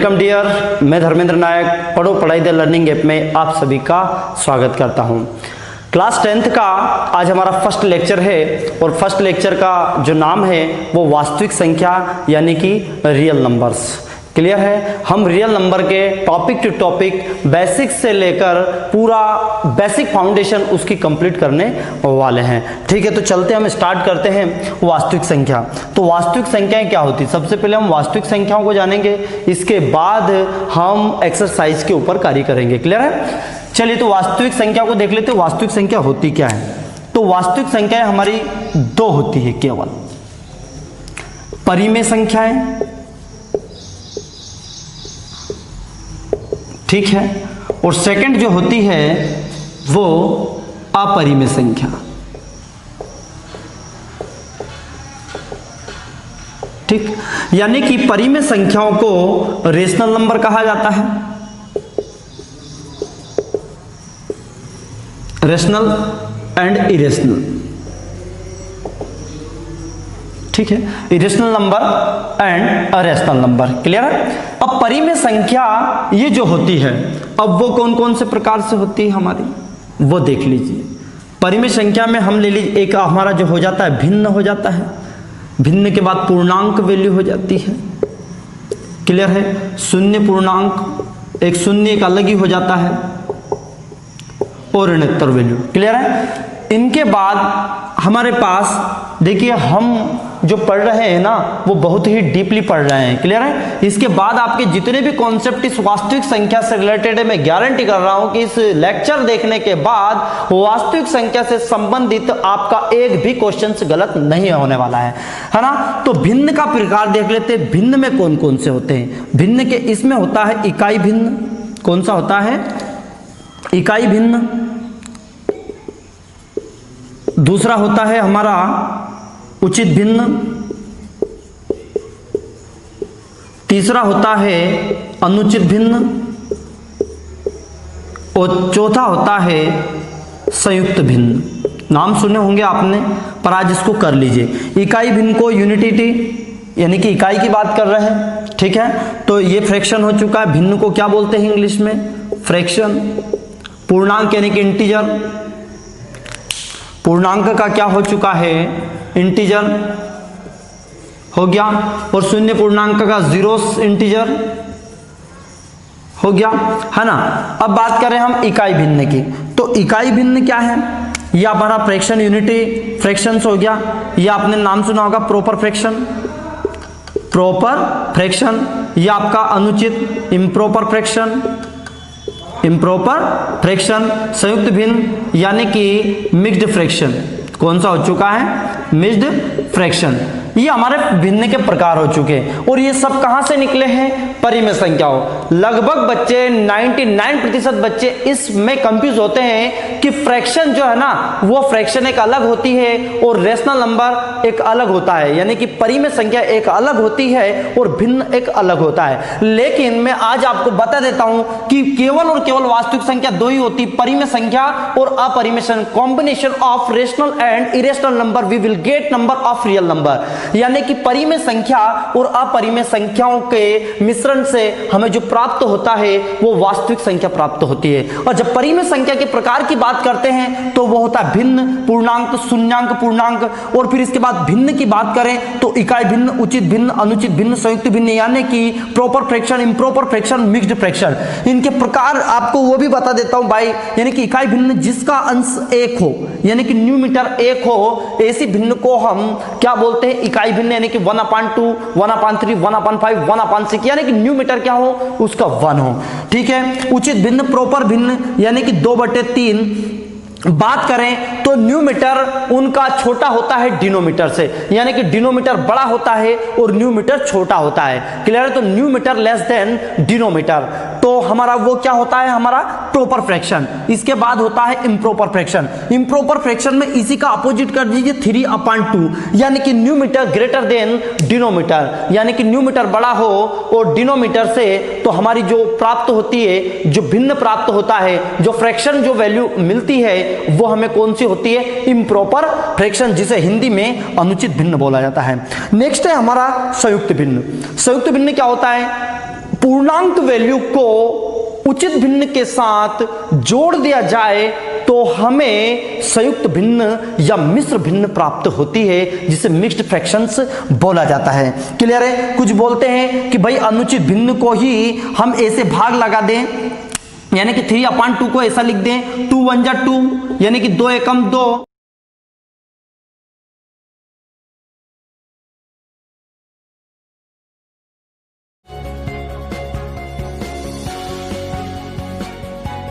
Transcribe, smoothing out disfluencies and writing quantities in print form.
Welcome dear, मैं धर्मेंद्र नायक पढ़ो पढ़ाई द लर्निंग ऐप में आप सभी का स्वागत करता हूं। क्लास 10th का आज हमारा फर्स्ट लेक्चर है और फर्स्ट लेक्चर का जो नाम है वो वास्तविक संख्या यानी कि रियल नंबर्स। क्लियर है, हम रियल नंबर के टॉपिक टू टॉपिक बेसिक से लेकर पूरा बेसिक फाउंडेशन उसकी कंप्लीट करने वाले हैं। ठीक है, तो चलते हम स्टार्ट करते हैं वास्तविक संख्या। तो वास्तविक संख्याएं क्या होती है, सबसे पहले हम वास्तविक संख्याओं को जानेंगे, इसके बाद हम एक्सरसाइज के ऊपर कार्य करेंगे। क्लियर है, चलिए तो वास्तविक संख्या को देख लेते हैं। वास्तविक संख्या होती क्या है, तो वास्तविक संख्याएं हमारी दो होती है केवल, परिमेय संख्याएं, ठीक है, और सेकंड जो होती है वो अपरिमेय संख्या। ठीक, यानी कि परिमेय संख्याओं को रेशनल नंबर कहा जाता है, रेशनल एंड इरेशनल। ठीक है, irrational number and irrational number. Clear है। अब परिमेय संख्या ये जो होती है, अब वो कौन कौन से प्रकार से होती है हमारी, वो देख लीजिए। परिमेय संख्या में हम ले लीजिए, एक हमारा जो हो जाता है भिन्न हो जाता है, भिन्न के बाद पूर्णांक वैल्यू हो जाती है। क्लियर है, शून्य पूर्णांक, एक शून्य एक अलग ही हो जाता है, और ऋणोत्तर वैल्यू। क्लियर है। इनके बाद हमारे पास देखिए, हम जो पढ़ रहे हैं ना वो बहुत ही डीपली पढ़ रहे हैं। क्लियर है। इसके बाद आपके जितने भी कॉन्सेप्ट इस वास्तविक संख्या से रिलेटेड है, मैं गारंटी कर रहा हूं कि इस लेक्चर देखने के बाद वास्तविक संख्या से संबंधित आपका एक भी क्वेश्चन गलत नहीं होने वाला है ना। तो भिन्न का प्रकार देख लेते हैं, भिन्न में कौन कौन से होते हैं। भिन्न के इसमें होता है इकाई भिन्न। कौन सा होता है, इकाई भिन्न। दूसरा होता है हमारा उचित भिन्न। तीसरा होता है अनुचित भिन्न, और चौथा होता है संयुक्त भिन्न। नाम सुने होंगे आपने, पर आज इसको कर लीजिए। इकाई भिन्न को यूनिटी यानी कि इकाई की बात कर रहे हैं। ठीक है, तो ये फ्रैक्शन हो चुका है। भिन्न को क्या बोलते हैं इंग्लिश में, फ्रैक्शन। पूर्णांक यानी कि इंटीजर, पूर्णांक का क्या हो चुका है, इंटीजर हो गया, और शून्य पूर्णांक का जीरोस इंटीजर हो गया, है ना। अब बात करें हम इकाई भिन्न की, तो इकाई भिन्न क्या है, ये हमारा फ्रैक्शन यूनिटी फ्रैक्शंस हो गया। ये आपने नाम सुना होगा प्रॉपर फ्रैक्शन, प्रॉपर फ्रैक्शन। ये आपका अनुचित इम्प्रॉपर फ्रैक्शन, इम्प्रॉपर फ्रैक्शन। संयुक्त भिन्न यानी कि मिक्स्ड फ्रैक्शन। कौन सा हो चुका है, मिक्स्ड फ्रैक्शन। ये हमारे भिन्न के प्रकार हो चुके हैं, और ये सब कहां से निकले हैं, परिमेय संख्याओं। लगभग बच्चे 99% बच्चे इसमें कंफ्यूज होते हैं कि फ्रैक्शन जो है ना वो फ्रैक्शन एक अलग होती है और रेशनल नंबर एक अलग होता है, यानी कि परिमेय संख्या एक अलग होती है और भिन्न एक अलग होता है। लेकिन मैं आज आपको बता देता हूं कि केवल और केवल वास्तविक संख्या दो ही होती, परिमेय संख्या और अपरिमेय संख्या। Combination of rational and irrational number we will get number of real number, यानी कि परिमेय संख्या और अपरिमेय संख्याओं के मिश्रण से हमें जो प्राप्त होता है वो वास्तविक संख्या प्राप्त होती है। और जब परिमेय संख्या के प्रकार की बात करते हैं तो वो होता है भिन्न, पूर्णांक, शून्याङ्क, पूर्णांक, और फिर इसके बाद भिन्न की बात करें तो इकाई भिन्न, उचित भिन्न, अनुचित भिन्न, संयुक्त भिन्न, यानी कि proper fraction, improper fraction, mixed fraction. इनके प्रकार आपको वो भी बता देता हूं भाई, यानी कि इकाई भिन्न जिसका अंश एक हो, यानी कि न्यूमीटर एक हो, ऐसी भिन्न को हम क्या बोलते हैं, इकाई भिन्न, यानी कि 1/2, 1/3, 1/5, 1/6, यानी कि न्यूमीटर क्या हो उसका 1 हो। ठीक है। उचित भिन्न, प्रॉपर भिन्न, यानी कि 2/3 बात करें तो न्यूमीटर उनका छोटा होता है डिनोमीटर से, यानी कि डिनोमीटर बड़ा होता है और न्यूमीटर छोटा होता है। क्लियर है। तो न्यूमीटर लेस देन डिनोमीटर, तो हमारा वो क्या होता है, हमारा प्रॉपर फ्रैक्शन। इसके बाद होता है इम्प्रॉपर फ्रैक्शन। इम्प्रॉपर फ्रैक्शन में इसी का अपोजिट कर दीजिए 3/2, यानी कि न्यूमीटर ग्रेटर देन डिनोमीटर, यानी कि न्यूमीटर बड़ा हो और डिनोमीटर से तो हमारी जो प्राप्त होती है, जो भिन्न प्राप्त होता है, जो फ्रैक्शन जो वैल्यू मिलती है वो हमें कौन सी होती है, इम्प्रॉपर फ्रैक्शन, जिसे हिंदी में अनुचित भिन्न बोला जाता है। नेक्स्ट है हमारा संयुक्त भिन्न। संयुक्त भिन्न क्या होता है, पूर्णांक वैल्यू को उचित भिन्न के साथ जोड़ दिया जाए तो हमें संयुक्त भिन्न या मिश्र भिन्न प्राप्त होती है, जिसे मिक्स्ड फ्रैक्शंस बोला जाता है। क्लियर है? कुछ बोलते हैं कि भाई अनुचित भिन्न को ही हम ऐसे भाग लगा दें, यानी कि 3/2 को ऐसा लिख दें, 2 1 जा 2, यानी कि 2 एकम 2,